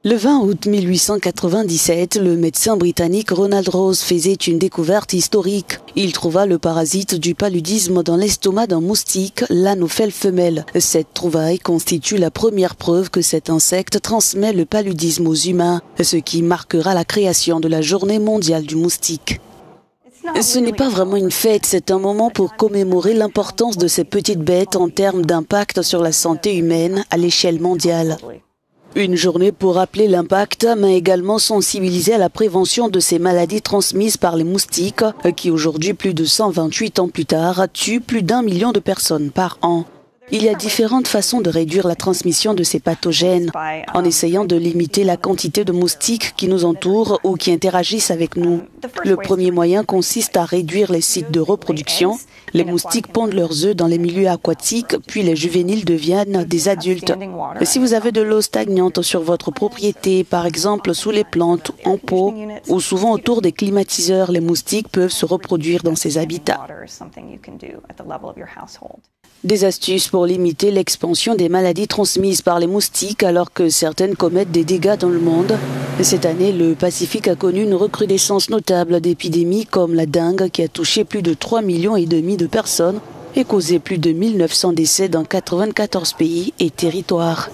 Le 20 août 1897, le médecin britannique Ronald Rose faisait une découverte historique. Il trouva le parasite du paludisme dans l'estomac d'un moustique, l'anophèle femelle. Cette trouvaille constitue la première preuve que cet insecte transmet le paludisme aux humains, ce qui marquera la création de la Journée mondiale du moustique. Ce n'est pas vraiment une fête, c'est un moment pour commémorer l'importance de ces petites bêtes en termes d'impact sur la santé humaine à l'échelle mondiale. Une journée pour rappeler l'impact, mais également sensibiliser à la prévention de ces maladies transmises par les moustiques, qui aujourd'hui, plus de 128 ans plus tard, tuent plus d'1 million de personnes par an. Il y a différentes façons de réduire la transmission de ces pathogènes, en essayant de limiter la quantité de moustiques qui nous entourent ou qui interagissent avec nous. Le premier moyen consiste à réduire les sites de reproduction. Les moustiques pondent leurs œufs dans les milieux aquatiques, puis les juvéniles deviennent des adultes. Si vous avez de l'eau stagnante sur votre propriété, par exemple sous les plantes, en pot, ou souvent autour des climatiseurs, les moustiques peuvent se reproduire dans ces habitats. Des astuces pour limiter l'expansion des maladies transmises par les moustiques alors que certaines commettent des dégâts dans le monde. Cette année, le Pacifique a connu une recrudescence notable d'épidémies comme la dengue qui a touché plus de 3,5 millions de personnes et causé plus de 1900 décès dans 94 pays et territoires.